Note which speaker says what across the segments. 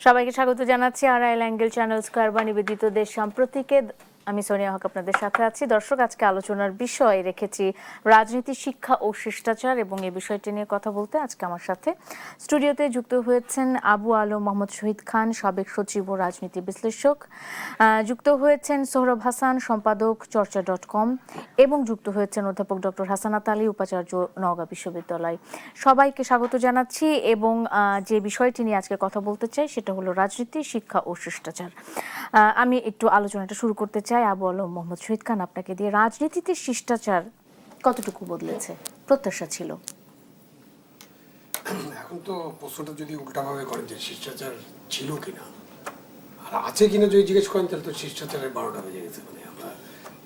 Speaker 1: সবাইকে স্বাগত জানাচ্ছি আড়াইল অ্যাঙ্গেল চ্যানেল স্কয়ার বা নিবেদিত দেশ সাম্প্রতিকে। আমি সোনিয়া হক আপনাদের সাথে আছি। দর্শক, আজকে আলোচনার বিষয় রেখেছি রাজনীতি, শিক্ষা ও শিষ্টাচার, এবং এই বিষয়টি নিয়ে কথা বলতে আজকে আমার সাথে স্টুডিওতে যুক্ত হয়েছেন আবু আলম মোহাম্মদ শহীদ খান, সাবেক সচিব ও রাজনীতি বিশ্লেষক, যুক্ত হয়েছেন সোহরাব হাসান, সম্পাদক চর্চা.com, এবং যুক্ত হয়েছেন অধ্যাপক ডক্টর হাসানাত আলী, উপাচার্য, নওগাঁ বিশ্ববিদ্যালয়। সবাইকে স্বাগত জানাচ্ছি এবং যে বিষয়টি নিয়ে আজকে কথা বলতে চাই সেটা হলো রাজনীতি, শিক্ষা ও শিষ্টাচার। আমি একটু আলোচনাটা শুরু করতে চাই আবু আলম মোহাম্মদ শহীদ খান আপনাকে দিয়ে। রাজনীতিতে শিষ্টাচার কতটুকু বদলেছে, প্রত্যাশা ছিল?
Speaker 2: এখন তো প্রশ্নটা যদি উল্টাভাবে করেন যে শিষ্টাচার ছিল কিনা আর আছে কিনা যদি জিজ্ঞেস করেন, তাহলে তো শিষ্টাচারের 12টা বেজে গেছে। মানে আমরা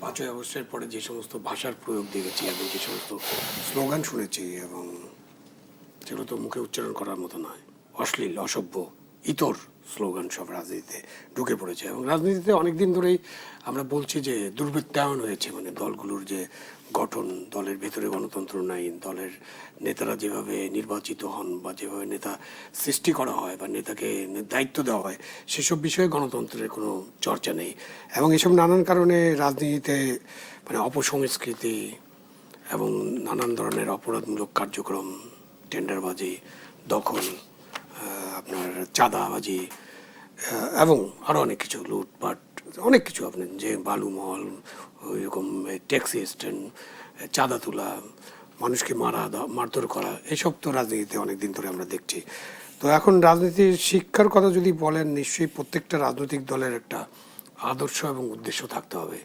Speaker 2: 5ই আগস্টের পরে যে সমস্ত ভাষার প্রয়োগ দেখেছি এবং যে সমস্ত স্লোগান শুনেছি, এবং সেগুলো তো মুখে উচ্চারণ করার মতো নয়, অশ্লীল, অসভ্য, ইতর স্লোগান সব রাজনীতিতে ঢুকে পড়েছে। এবং রাজনীতিতে অনেকদিন ধরেই আমরা বলছি যে দুর্বৃত্তায়ন হয়েছে, মানে দলগুলোর যে গঠন, দলের ভেতরে গণতন্ত্র নাই, দলের নেতারা যেভাবে নির্বাচিত হন বা যেভাবে নেতা সৃষ্টি করা হয় বা নেতাকে দায়িত্ব দেওয়া হয়, সেসব বিষয়ে গণতন্ত্রের কোনো চর্চা নেই। এবং এসব নানান কারণে রাজনীতিতে মানে অপসংস্কৃতি এবং নানান ধরনের অপরাধমূলক কার্যক্রম, টেন্ডারবাজি, দখল, আপনার চাঁদাবাজি, এবং আরও অনেক কিছু, লুটপাট, অনেক কিছু, আপনি যে বালুমহল, ওইরকম ট্যাক্সি স্ট্যান্ড, চাঁদা তোলা, মানুষকে মারধর করা, এসব তো রাজনীতিতে অনেক দিন ধরে আমরা দেখছি। তো এখন রাজনীতির শিক্ষার কথা যদি বলেন, নিশ্চয়ই প্রত্যেকটা রাজনৈতিক দলের একটা আদর্শ এবং উদ্দেশ্য থাকতে হবে,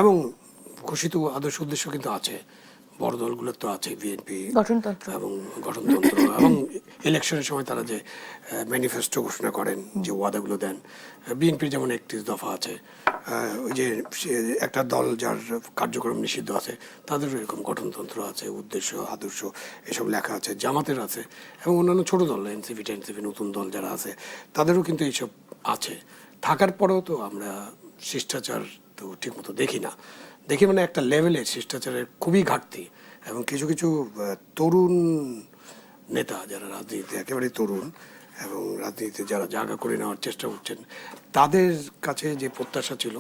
Speaker 2: এবং ঘোষিত আদর্শ উদ্দেশ্য কিন্তু আছে। বড় দলগুলোর তো আছে, বিএনপি
Speaker 1: গঠনতন্ত্র
Speaker 2: এবং গঠনতন্ত্র, এবং ইলেকশনের সময় তারা যে ম্যানিফেস্টো ঘোষণা করেন, যে ওয়াদাগুলো দেন। বিএনপির যেমন 31 দফা আছে, ওই যে একটা দল যার কার্যক্রম নিষিদ্ধ আছে, তাদেরও এরকম গঠনতন্ত্র আছে, উদ্দেশ্য, আদর্শ, এসব লেখা আছে। জামাতের আছে, এবং অন্যান্য ছোট দল, এনসিপি নতুন দল যারা আছে, তাদেরও কিন্তু এইসব আছে। থাকার পরেও তো আমরা শিষ্টাচার তো ঠিকমতো দেখি না। দেখি মানে একটা লেভেলে শিষ্টাচারের খুবই ঘাটতি। এবং কিছু কিছু তরুণ নেতা যারা রাজনীতিতে একেবারেই তরুণ এবং রাজনীতিতে যারা জায়গা করে নেওয়ার চেষ্টা করছেন, তাদের কাছে যে প্রত্যাশা ছিল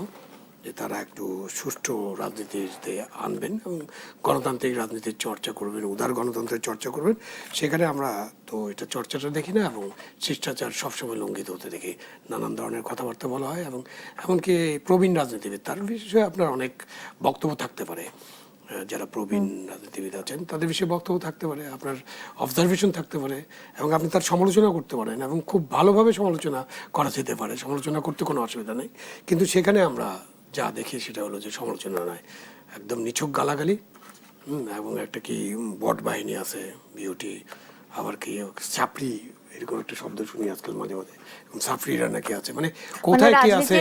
Speaker 2: যে তারা একটু সুষ্ঠু রাজনীতিতে আনবেন এবং গণতান্ত্রিক রাজনীতির চর্চা করবেন, উদার গণতন্ত্রের চর্চা করবেন, সেখানে আমরা তো এটা চর্চাটা দেখি না। এবং শিষ্টাচার সবসময় লঙ্ঘিত হতে দেখি। নানান ধরনের কথাবার্তা বলা হয়, এবং এমনকি প্রবীণ রাজনীতিবিদ, তার বিষয়ে আপনার অনেক বক্তব্য থাকতে পারে। যারা প্রবীণ রাজনীতিবিদ আছেন তাদের বিষয়ে বক্তব্য থাকতে পারে, আপনার অবজারভেশন থাকতে পারে, এবং আপনি তার সমালোচনা করতে পারেন, এবং খুব ভালোভাবে সমালোচনা করা যেতে পারে। সমালোচনা করতে কোনো অসুবিধা নেই। কিন্তু সেখানে আমরা যা দেখি সেটা হলো যে সমালোচনা নয়, একদম নিছক গালাগালি। এবং একটা কি বট বাহিনী আছে, বিউটি, আবার কি চাপড়ি, এরকম একটা শব্দ শুনি আজকাল মাঝে মাঝে। সাফরিরা নাকি আছে, মানে কোথায় কি আছে,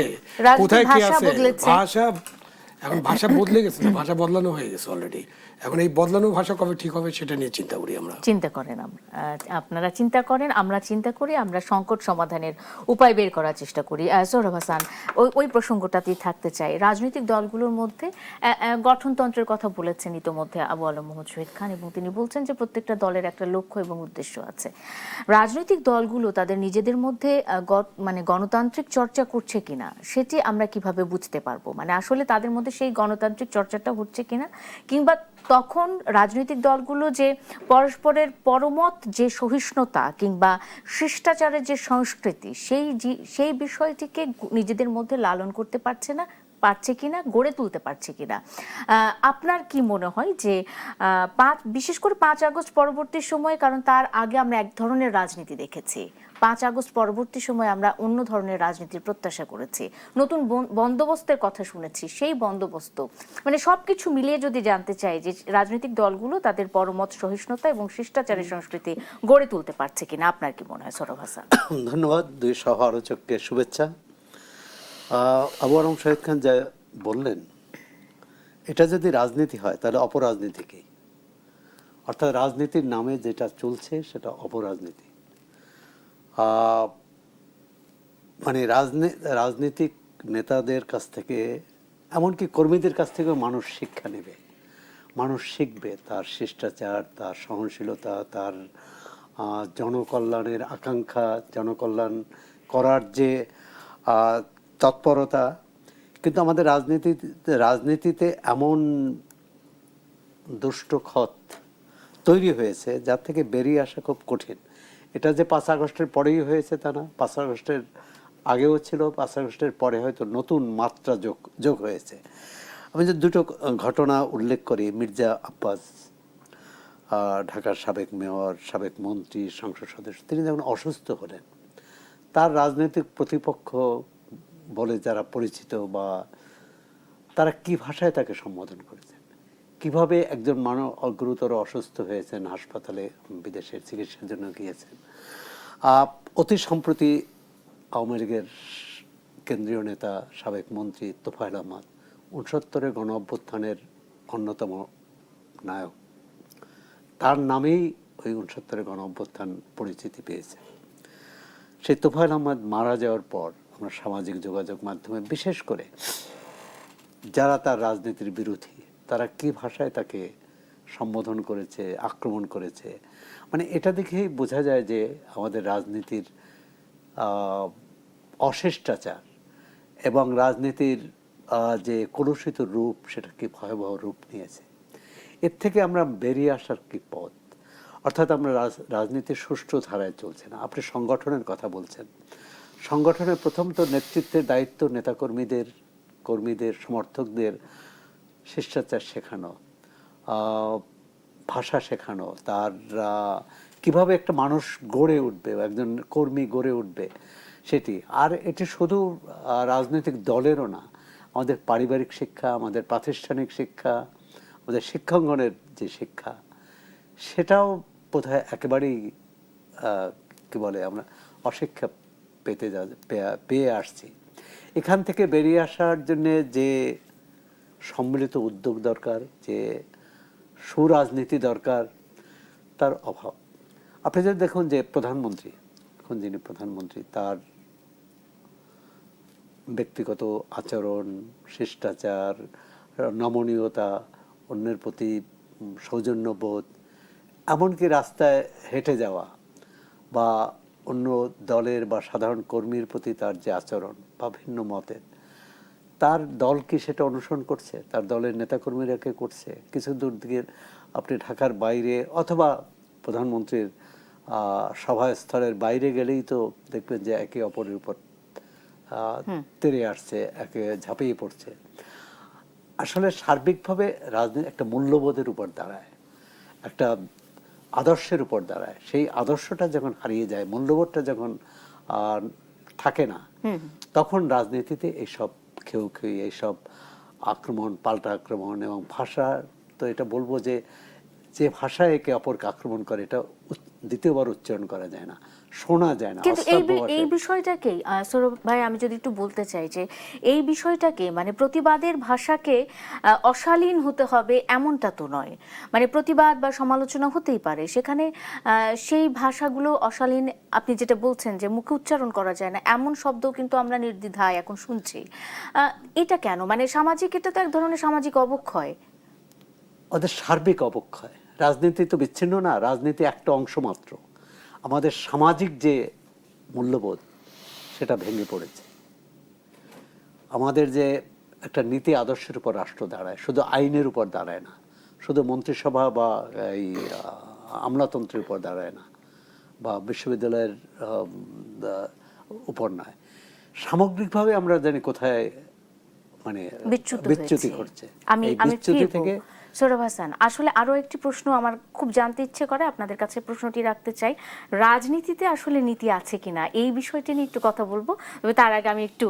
Speaker 2: কোথায় কি আছে। ভাষা, এখন ভাষা বদলে গেছে না, ভাষা বদলানো হয়ে গেছে অলরেডি। এখন এই বদলানো ভাষা কবে ঠিক হবে সেটা নিয়ে চিন্তা করি আমরা।
Speaker 1: চিন্তা করেন, আপনারা চিন্তা করেন, আমরা চিন্তা করি, আমরা সংকট সমাধানের উপায় বের করার চেষ্টা করি। সোহরাব হাসান, ওই প্রসঙ্গটাতেই থাকতে চাই। রাজনৈতিক দলগুলোর মধ্যে গঠনতন্ত্রের কথা বলেছেন ইতোমধ্যে আবু আলম মোহাম্মদ শহীদ খান, এবং তিনি বলছেন যে প্রত্যেকটা দলের একটা লক্ষ্য এবং উদ্দেশ্য আছে। রাজনৈতিক দলগুলো তাদের নিজেদের মধ্যে মানে গণতান্ত্রিক চর্চা করছে কিনা সেটি আমরা কিভাবে বুঝতে পারবো? মানে আসলে তাদের মধ্যে সেই গণতান্ত্রিক চর্চাটা হচ্ছে কিনা, কিংবা তখন রাজনৈতিক দলগুলো যে পরস্পরের পরমত যে সহিষ্ণুতা কিংবা শিষ্টাচারের যে সংস্কৃতি, সেই বিষয়টিকে নিজেদের মধ্যে লালন করতে পারছে কিনা, গড়ে তুলতে পারছে কিনা। আপনার কি মনে হয় যে বিশেষ করে 5 আগস্ট পরবর্তী সময়ে, কারণ তার আগে আমরা এক ধরনের রাজনীতি দেখেছি, 5 আগস্ট পরবর্তী সময়ে আমরা অন্য ধরনের রাজনীতির প্রত্যাশা করেছি, নতুন বন্দোবস্তের কথা শুনেছি, সেই বন্দোবস্ত মানে সবকিছু মিলিয়ে যদি জানতে চাই যে রাজনৈতিক দলগুলো তাদের পরমত সহিষ্ণুতা এবং শিষ্টাচারের সংস্কৃতি গড়ে তুলতে পারছে কিনা, আপনার কি মনে হয় সোহরাব হাসান?
Speaker 3: ধন্যবাদ। দুই সহ আলোচককে শুভেচ্ছা। আবু আলম শহীদ খান যা বললেন, এটা যদি রাজনীতি হয় তাহলে অপরাজনীতি কি? অর্থাৎ রাজনীতির নামে যেটা চলছে সেটা অপরাজনীতি। মানে রাজনীতিক নেতাদের কাছ থেকে, এমনকি কর্মীদের কাছ থেকেও মানুষ শিক্ষা নেবে, মানুষ শিখবে তার শিষ্টাচার, তার সহনশীলতা, তার জনকল্যাণের আকাঙ্ক্ষা, জনকল্যাণ করার যে তৎপরতা, কিন্তু আমাদের রাজনীতিতে এমন দুষ্ট খত তৈরি হয়েছে যার থেকে বেরিয়ে আসা খুব কঠিন। এটা যে 5 আগস্টের পরেই হয়েছে তা না, 5 আগস্টের আগেও ছিল, 5 আগস্টের পরে হয়তো নতুন মাত্রা যোগ হয়েছে। আমি যে দুটো ঘটনা উল্লেখ করি, মির্জা আব্বাস, ঢাকার সাবেক মেয়র, সাবেক মন্ত্রী, সংসদ সদস্য, তিনি যখন অসুস্থ হলেন, তার রাজনৈতিক প্রতিপক্ষ বলে যারা পরিচিত বা তারা কি ভাষায় তাকে সম্বোধন করেছেন, কিভাবে একজন মানুষ গুরুতর অসুস্থ হয়েছেন, হাসপাতালে বিদেশের চিকিৎসার জন্য গিয়েছেন। অতি সম্প্রতি আওয়ামী লীগের কেন্দ্রীয় নেতা, সাবেক মন্ত্রী তোফায়েল আহমদ 69-এর গণ অভ্যুত্থানের অন্যতম নায়ক, তার নামেই ওই 69-এর গণ অভ্যুত্থান পরিচিতি পেয়েছে। সেই তোফায়েল আহমদ মারা যাওয়ার পর আমরা সামাজিক যোগাযোগ মাধ্যমে, বিশেষ করে যারা তার রাজনীতির বিরোধী, তারা কি ভাষায় তাকে সম্বোধন করেছে, আক্রমণ করেছে, মানে এটা দেখেই বোঝা যায় যে আমাদের রাজনীতির অশিষ্টাচার এবং রাজনীতির যে কলুষিত রূপ, সেটা কি ভয়াবহ রূপ নিয়েছে। এর থেকে আমরা বেরিয়ে আসার কি পথ? অর্থাৎ আমরা রাজনীতির সুষ্ঠু ধারায় চলছে না। আপনি সংগঠনের কথা বলছেন, সংগঠনের প্রথম তো নেতৃত্বের দায়িত্ব নেতাকর্মীদের, কর্মীদের, সমর্থকদের শিষ্টাচার শেখানো, ভাষা শেখানো, তার কিভাবে একটা মানুষ গড়ে উঠবে, একজন কর্মী গড়ে উঠবে সেটি। আর এটি শুধু রাজনৈতিক দলেরও না, আমাদের পারিবারিক শিক্ষা, আমাদের প্রাতিষ্ঠানিক শিক্ষা, আমাদের শিক্ষাঙ্গনের যে শিক্ষা, সেটাও বোধহয় একেবারেই কি বলে, আমরা অশিক্ষা পেয়ে আসছি। এখান থেকে বেরিয়ে আসার জন্যে যে সম্মিলিত উদ্যোগ দরকার, যে সুরাজনীতি দরকার, তার অভাব। আপনি যদি দেখুন যে প্রধানমন্ত্রী, এখন যিনি প্রধানমন্ত্রী, তার ব্যক্তিগত আচরণ, শিষ্টাচার, নমনীয়তা, অন্যের প্রতি সৌজন্যবোধ, এমনকি রাস্তায় হেঁটে যাওয়া বা অন্য দলের বা সাধারণ কর্মীর প্রতি তার যে আচরণ বা ভিন্ন মতের, তার দল কি সেটা অনুসরণ করছে? তার দলের নেতাকর্মীরা কে করছে? কিছু দূর দিকে আপনি ঢাকার বাইরে অথবা প্রধানমন্ত্রীর সভাস্থলের বাইরে গেলেই তো দেখবেন যে একে অপরের উপর তেড়ে আসছে, একে ঝাঁপিয়ে পড়ছে। আসলে সার্বিকভাবে রাজনীতি একটা মূল্যবোধের উপর দাঁড়ায়, একটা আদর্শের উপর দাঁড়ায়। সেই আদর্শটা যখন হারিয়ে যায়, মূল্যবোধটা যখন থাকে না, তখন রাজনীতিতে এইসব খেয়ে এইসব আক্রমণ, পাল্টা আক্রমণ এবং ভাষা, তো এটা বলবো যে যে ভাষায় একে অপরকে আক্রমণ করে, এটা দ্বিতীয়বার উচ্চারণ করা যায় না, শোনা যায় না।
Speaker 1: কিন্তু এই বিষয়টাকেই সৌরভ ভাই, আমি যদি একটু বলতে চাই যে এই বিষয়টাকে, মানে প্রতিবাদের ভাষাকে অশালীন হতে হবে এমনটা তো নয়। মানে প্রতিবাদ বা সমালোচনা হতেই পারে, সেখানে সেই ভাষাগুলো অশালীন, আপনি যেটা বলছেন যে মুখে উচ্চারণ করা যায় না, এমন শব্দ কিন্তু আমরা নির্দ্বিধায় এখন শুনছি। এটা কেন? মানে সামাজিক, এটা তো এক ধরনের সামাজিক অবক্ষয়,
Speaker 3: ওদের সার্বিক অবক্ষয়। রাজনীতি তো বিচ্ছিন্ন না, রাজনীতি একটা অংশ মাত্র। আমাদের সামাজিক যে মূল্যবোধ, সেটা ভেঙে পড়েছে। আমাদের যে একটা নীতি আদর্শের উপর রাষ্ট্র দাঁড়ায়, শুধু আইনের উপর দাঁড়ায় না, শুধু মন্ত্রিসভা বা এই আমলাতন্ত্রের উপর দাঁড়ায় না, বা বিশ্ববিদ্যালয়ের উপর নয়, সামগ্রিকভাবে আমরা জানি কোথায় মানে বিচ্যুতি ঘটছে।
Speaker 1: আমি থেকে সৌরভ হাসান, আসলে আরো একটি প্রশ্ন আমার খুব জানতে ইচ্ছে করে, আপনাদের কাছে প্রশ্নটি রাখতে চাই। রাজনীতিতে আসলে নীতি আছে কিনা, এই বিষয়টি নিয়ে একটু কথা বলবো। তবে তার আগে আমি একটু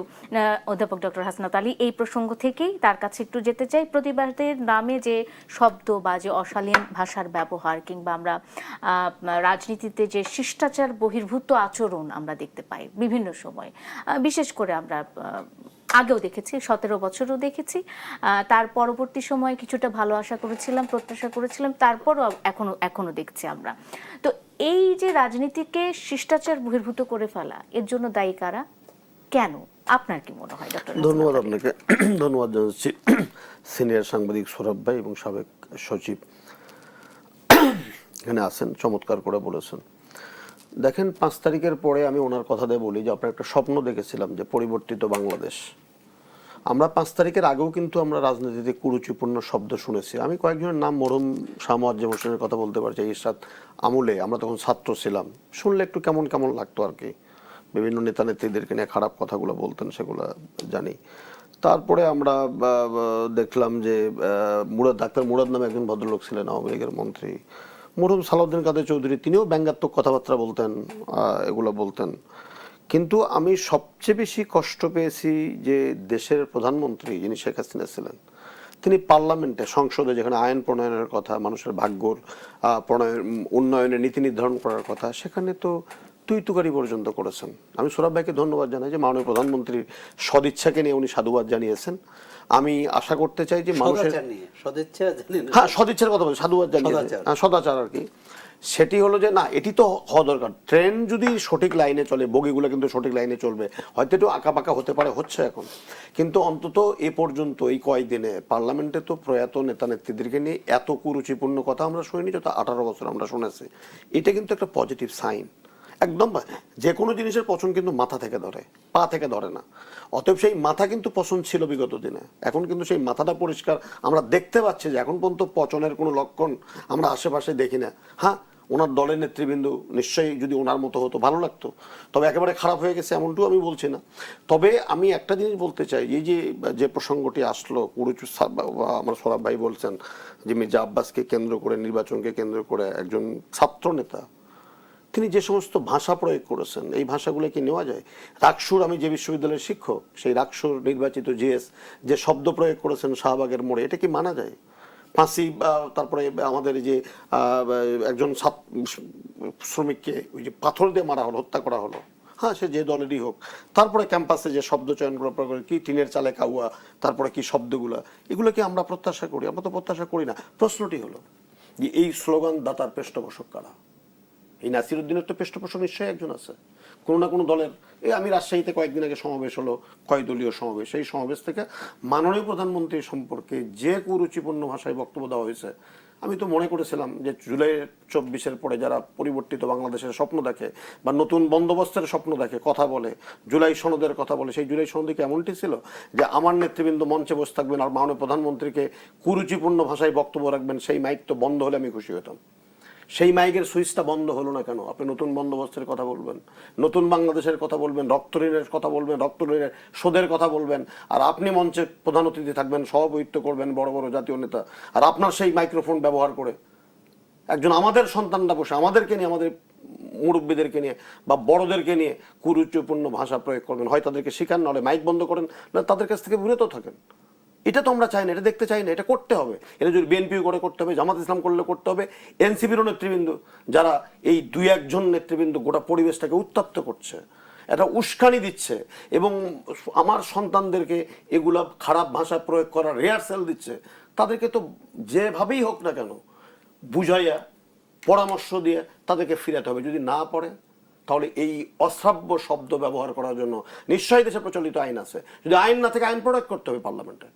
Speaker 1: অধ্যাপক ডক্টর হাসনাত আলী, এই প্রসঙ্গ থেকেই তার কাছে একটু যেতে চাই। প্রতিবাদের নামে যে শব্দ বা যে অশালীন ভাষার ব্যবহার, কিংবা আমরা রাজনীতিতে যে শিষ্টাচার বহির্ভূত আচরণ আমরা দেখতে পাই বিভিন্ন সময়, বিশেষ করে আমরা আগেও দেখেছি, 17 বছরও দেখেছি, তার পরবর্তী সময়ে কিছুটা ভালো আশা করেছিলাম, প্রত্যাশা করেছিলাম, তারপরও এখনো দেখছি আমরা। তো এই যে রাজনীতিকে শিষ্টাচার বহির্ভূত করে ফেলা, এর জন্য দায়ী কারা, কেন, আপনার কি মনে হয় ডক্টর?
Speaker 4: ধন্যবাদ আপনাকে, ধন্যবাদ জানাচ্ছি সিনিয়র সাংবাদিক সৌরভ ভাই এবং সাবেক সচিব এখানে আছেন, চমৎকার করে বলেছেন। দেখেন 5 তারিখের পরে আমি ওনার কথা দিয়ে বলি যে আপনার একটা স্বপ্ন দেখেছিলাম যে পরিবর্তিত বাংলাদেশ। আমরা 5 তারিখের আগেও কিন্তু আমরা রাজনীতিতে কুরুচিপূর্ণ শব্দ শুনেছি। আমি কয়েকজনের নাম মরহুম শাহ মোয়াজ্জেম হোসেনের কথা বলতে পারছি। ইরশাদ আমলে আমরা তখন ছাত্র ছিলাম, শুনলে একটু কেমন কেমন লাগতো আর কি। বিভিন্ন নেতা নেত্রীদেরকে নিয়ে খারাপ কথাগুলো বলতেন, সেগুলো জানি। তারপরে আমরা দেখলাম যে ডাক্তার মুরাদ নামে একজন ভদ্রলোক ছিলেন, আওয়ামী লীগের মন্ত্রী। মরহুম সালাউদ্দিন কাদের চৌধুরী, তিনিও ব্যঙ্গাত্মক কথাবার্তা বলতেন, এগুলো বলতেন। কিন্তু আমি সবচেয়ে বেশি কষ্ট পেয়েছি যে দেশের প্রধানমন্ত্রী যিনি শেখ হাসিনা ছিলেন, তিনি পার্লামেন্টে, সংসদে যেখানে আইন প্রণয়নের কথা, মানুষের ভাগ্যর উন্নয়নের নীতি নির্ধারণ করার কথা, সেখানে তো তুই তুকারি পর্যন্ত করেছেন। আমি সোহরাব ভাইকে ধন্যবাদ জানাই যে মাননীয় প্রধানমন্ত্রীর সদিচ্ছাকে নিয়ে উনি সাধুবাদ জানিয়েছেন। আমি আশা করতে চাই যে মানুষের হ্যাঁ সদিচ্ছার কথা বলছি, সাধুবাদ জানিয়েছেন, সদাচার আর কি। সেটি হলো যে না, এটি তো হওয়া দরকার। ট্রেন যদি সঠিক লাইনে চলে, বগিগুলো কিন্তু সঠিক লাইনে চলবে, হয়তো একটু আঁকাবাঁকা হতে পারে, হচ্ছে এখন, কিন্তু অন্তত এ পর্যন্ত এই কয়েকদিনে পার্লামেন্টে তো প্রয়াত নেতা নেত্রীদেরকে নিয়ে এত কুরুচিপূর্ণ কথা আমরা শুনিনি, যত 18 বছর আমরা শুনেছি। এটা কিন্তু একটা পজিটিভ সাইন। একদম যে কোনো জিনিসের পছন্দ কিন্তু মাথা থেকে ধরে, পা থেকে ধরে না। অতএব সেই মাথা কিন্তু পছন্দ ছিল বিগত দিনে, এখন কিন্তু সেই মাথাটা পরিষ্কার। আমরা দেখতে পাচ্ছি যে এখন পর্যন্ত পচনের কোনো লক্ষণ আমরা আশেপাশে দেখি না। হ্যাঁ, ওনার দলের নেতৃবৃন্দ নিশ্চয়ই যদি ওনার মতো হতো ভালো লাগতো, তবে একেবারে খারাপ হয়ে গেছে এমনটিও আমি বলছি না। তবে আমি একটা জিনিস বলতে চাই, এই যে প্রসঙ্গটি আসলো, আমার সোহরাব ভাই বলছেন যে মির্জা আব্বাসকে কেন্দ্র করে, নির্বাচনকে কেন্দ্র করে একজন ছাত্র নেতা তিনি যে সমস্ত ভাষা প্রয়োগ করেছেন, এই ভাষাগুলো কি নেওয়া যায়? রাকসুর, আমি যে বিশ্ববিদ্যালয়ের শিক্ষক, সেই রাকসুর নির্বাচিত জিএস যে শব্দ প্রয়োগ করেছেন শাহবাগের মোড়ে, এটা কি মানা যায়? ফাঁসি, তারপরে আমাদের যে একজন শ্রমিককে ওই যে পাথর দিয়ে মারা হলো, হত্যা করা হলো, হ্যাঁ সে যে দলেরই হোক, তারপরে ক্যাম্পাসে যে শব্দ চয়ন করা কি টিনের চালে কাউয়া, তারপরে কি শব্দগুলা, এগুলো কি আমরা প্রত্যাশা করি? আমরা তো প্রত্যাশা করি না। প্রশ্নটি হলো যে এই স্লোগান দাতার পৃষ্ঠপোষক কারা? এই নাসির উদ্দিনের তো পৃষ্ঠপোষক নিশ্চয়ই একজন আছে, কোনো না কোনো দলের। আমি রাজশাহীতে কয়েকদিন আগে সমাবেশ হলো, কয়েকদলীয় সমাবেশ, সেই সমাবেশ থেকে মাননীয় প্রধানমন্ত্রী সম্পর্কে যে কুরুচিপূর্ণ ভাষায় বক্তব্য দেওয়া হয়েছে, আমি তো মনে করেছিলাম যে জুলাই 24-এর পরে যারা পরিবর্তিত বাংলাদেশের স্বপ্ন দেখে বা নতুন বন্দোবস্তের স্বপ্ন দেখে, কথা বলে, জুলাই সনদের কথা বলে, সেই জুলাই সনদে কি এমনটি ছিল যে আমার নেতৃবৃন্দ মঞ্চে বসে থাকবেন আর মাননীয় প্রধানমন্ত্রীকে কুরুচিপূর্ণ ভাষায় বক্তব্য রাখবেন, সেই মাইক তো বন্ধ হলে আমি খুশি হতাম। সেই মাইকের সুইচটা বন্ধ হলো না কেন? আপনি নতুন বন্দোবস্তের কথা বলবেন, নতুন বাংলাদেশের কথা বলবেন, রক্তঋণের কথা বলবেন, রক্তঋণের শোধের কথা বলবেন, আর আপনি মঞ্চে প্রধান অতিথি থাকবেন, সভাপতিত্ব করবেন বড় বড় জাতীয় নেতা, আর আপনার সেই মাইক্রোফোন ব্যবহার করে একজন আমাদের সন্তানরা বসে আমাদেরকে নিয়ে, আমাদের মুরব্বীদেরকে নিয়ে বা বড়দেরকে নিয়ে কুরুচিপূর্ণ ভাষা প্রয়োগ করবেন। হয় তাদেরকে শিখান, নাহলে মাইক বন্ধ করেন, না তাদের কাছ থেকে বিরত থাকেন। এটা তো আমরা চাই না, এটা দেখতে চাই না, এটা করতে হবে। এটা যদি বিএনপিও করে করতে হবে, জামাত ইসলাম করলে করতে হবে, এনসিপিরও নেতৃবৃন্দ, যারা এই 2-1 জন নেতৃবৃন্দ গোটা পরিবেশটাকে উত্তপ্ত করছে, এটা উস্কানি দিচ্ছে এবং আমার সন্তানদেরকে এগুলা খারাপ ভাষা প্রয়োগ করার রিহার্সাল দিচ্ছে, তাদেরকে তো যেভাবেই হোক না কেন বুঝাইয়া, পরামর্শ দিয়ে তাদেরকে ফিরাতে হবে। যদি না পড়ে, তাহলে এই অশ্রাব্য শব্দ ব্যবহার করার জন্য নিশ্চয়ই দেশে প্রচলিত আইন আছে। যদি আইন না থাকে, আইন প্রয়োগ করতে হবে পার্লামেন্টে।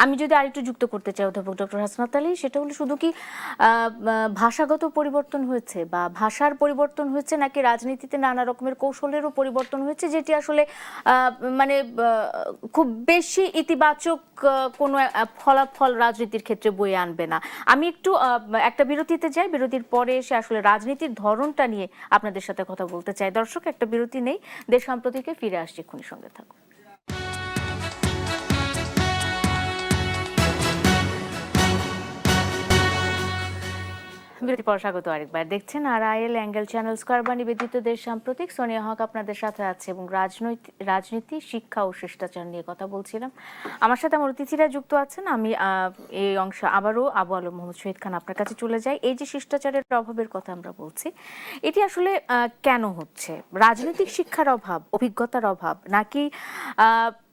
Speaker 1: আমি যদি আরেকটু যুক্ত করতে চাই অধ্যাপক ডক্টর হাসনাত আলী, সেটা হলো শুধু কি ভাষাগত পরিবর্তন হয়েছে বা ভাষার পরিবর্তন হয়েছে, নাকি রাজনীতিতে নানা রকমের কৌশলেরও পরিবর্তন হয়েছে, যেটি আসলে মানে খুব বেশি ইতিবাচক কোনো ফলাফল রাজনীতির ক্ষেত্রে বয়ে আনবে না? আমি একটু একটা বিরতিতে যাই, বিরতির পরে এসে আসলে রাজনীতির ধরনটা নিয়ে আপনাদের সাথে কথা বলতে চাই। দর্শক, একটা বিরতি নেই, দেশ সাম্প্রতিকে ফিরে আসছি, এক্ষুনি সঙ্গে থাকুন। বিরতি পর স্বাগত আরেকবার। দেখছেন RIL অ্যাঙ্গেল চ্যানেল স্কয়ার বা নিবেদিত দেশ সাম্প্রতিক। সোনিয়া হক আপনাদের সাথে আছে এবং রাজনীতি, শিক্ষা ও শিষ্টাচার নিয়ে কথা বলছিলাম। আমার সাথে আমার অতিথিরা যুক্ত আছেন। আমি এই অংশে আবারও আবু আলম মোহাম্মদ শহীদ খান আপনার কাছে চলে যাই। এই যে শিষ্টাচারের অভাবের কথা আমরা বলছি, এটি আসলে কেন হচ্ছে? রাজনৈতিক শিক্ষার অভাব, অভিজ্ঞতার অভাব, নাকি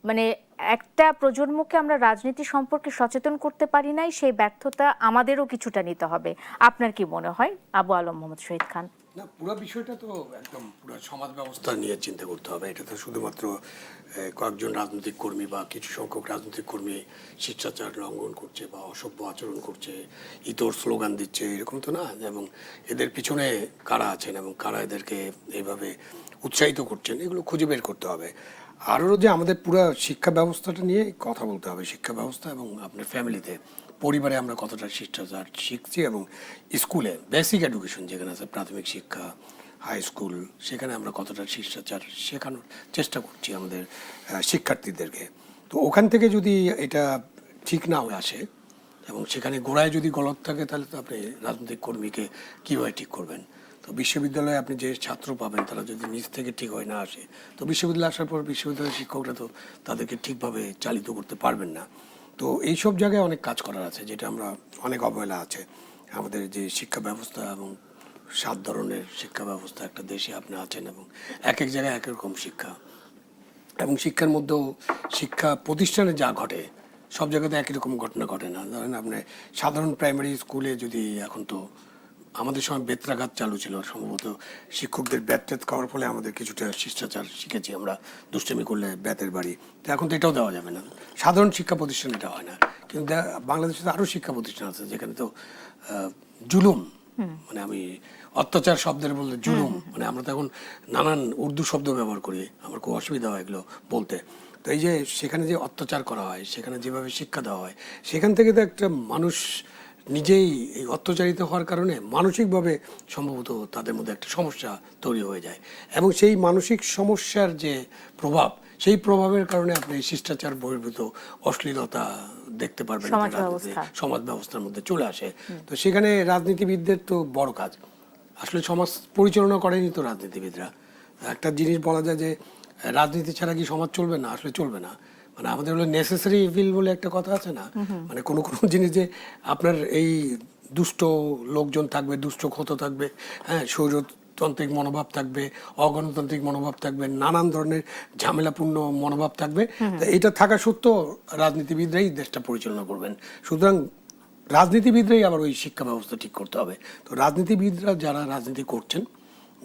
Speaker 1: মানে একটা প্রজন্মকে আমরা রাজনীতি সম্পর্কে সচেতন করতে পারি নাই, সেই ব্যর্থতা আমাদেরও কিছুটা নিতে হবে। আপনার কি মনে হয় আবু আলম মোহাম্মদ শহীদ খান?
Speaker 2: না, পুরো বিষয়টা তো একদম পুরো সমাজ ব্যবস্থা নিয়ে চিন্তা করতে হবে। এটা তো শুধুমাত্র কয়েকজন রাজনৈতিক কর্মী বা কিছু সংখ্যক রাজনৈতিক কর্মী শিষ্টাচার লঙ্ঘন করছে বা অসভ্য আচরণ করছে, ইতর স্লোগান দিচ্ছে, এরকম তো না। এবং এদের পিছনে কারা আছেন এবং কারা এদেরকে এইভাবে উৎসাহিত করছেন, এগুলো খুঁজে বের করতে হবে। আরও যে আমাদের পুরো শিক্ষা ব্যবস্থাটা নিয়ে কথা বলতে হবে। শিক্ষা ব্যবস্থা এবং আপনার ফ্যামিলিতে, পরিবারে আমরা কতটা শিষ্টাচার শিখছি, এবং স্কুলে বেসিক এডুকেশন যেখানে আছে, প্রাথমিক শিক্ষা, হাই স্কুল, সেখানে আমরা কতটা শিষ্টাচার শেখানোর চেষ্টা করছি আমাদের শিক্ষার্থীদেরকে। তো ওখান থেকে যদি এটা ঠিক না হয়ে আসে এবং সেখানে গোড়ায় যদি গলত থাকে, তাহলে তো আপনি রাজনৈতিক কর্মীকে কীভাবে ঠিক করবেন? তো বিশ্ববিদ্যালয়ে আপনি যে ছাত্র পাবেন, তারা যদি নিজ থেকে ঠিক হয়ে না আসে, তো বিশ্ববিদ্যালয়ে আসার পর বিশ্ববিদ্যালয়ের শিক্ষকরা তো তাদেরকে ঠিকভাবে চালিত করতে পারবেন না। তো এইসব জায়গায় অনেক কাজ করার আছে, যেটা আমরা অনেক অবহেলা আছে। আমাদের যে শিক্ষা ব্যবস্থা এবং 7 ধরনের শিক্ষা ব্যবস্থা একটা দেশে আপনি আছেন, এবং এক এক জায়গায় এক রকম শিক্ষা, এবং শিক্ষার মধ্যেও শিক্ষা প্রতিষ্ঠানে যা ঘটে সব জায়গাতে একই রকম ঘটনা ঘটে না। ধরেন আপনি সাধারণ প্রাইমারি স্কুলে যদি, এখন তো আমাদের সময় বেত্রাঘাত চালু ছিল, সম্ভবত শিক্ষকদের ব্যাট ট্যাট খাওয়ার ফলে আমাদের কিছুটা শিষ্টাচার শিখেছি আমরা, দুষ্টামি করলে ব্যাতের বাড়ি। তো এখন তো এটাও দেওয়া যাবে না, সাধারণ শিক্ষা প্রতিষ্ঠান এটা হয় না। কিন্তু বাংলাদেশে তো আরও শিক্ষা প্রতিষ্ঠান আছে যেখানে তো জুলুম, মানে আমি অত্যাচার শব্দের বলতে জুলুম, মানে আমরা তো এখন নানান উর্দু শব্দ ব্যবহার করি, আমার খুব অসুবিধা হয় এগুলো বলতে। তো এই যে সেখানে যে অত্যাচার করা হয়, সেখানে যেভাবে শিক্ষা দেওয়া হয়, সেখান থেকে তো একটা মানুষ নিজেই এই অত্যাচারিত হওয়ার কারণে মানসিকভাবে সম্ভবত তাদের মধ্যে একটা সমস্যা তৈরি হয়ে যায়, এবং সেই মানসিক সমস্যার যে প্রভাব, সেই প্রভাবের কারণে আপনি শিষ্টাচার বহির্ভূত অশ্লীলতা দেখতে পারবেন, সমাজ ব্যবস্থার মধ্যে চলে আসে। তো সেখানে রাজনীতিবিদদের তো বড় কাজ, আসলে সমাজ পরিচালনা করেনি তো রাজনীতিবিদরা। একটা জিনিস বলা যায় যে রাজনীতি ছাড়া কি সমাজ চলবে না? আসলে চলবে না। মানে আমাদের হলো নেসেসারি ইভিল বলে একটা কথা আছে না, মানে কোনো কোনো জিনিস যে আপনার এই দুষ্ট লোকজন থাকবে, দুষ্ট ক্ষত থাকবে, হ্যাঁ, স্বৈরতান্ত্রিক মনোভাব থাকবে, অগণতান্ত্রিক মনোভাব থাকবে, নানান ধরনের ঝামেলাপূর্ণ মনোভাব থাকবে। তো এটা থাকা সত্ত্বেও রাজনীতিবিদরাই দেশটা পরিচালনা করবেন। সুতরাং রাজনীতিবিদরাই আবার ওই শিক্ষা ব্যবস্থা ঠিক করতে হবে। তো রাজনীতিবিদরা যারা রাজনীতি করছেন,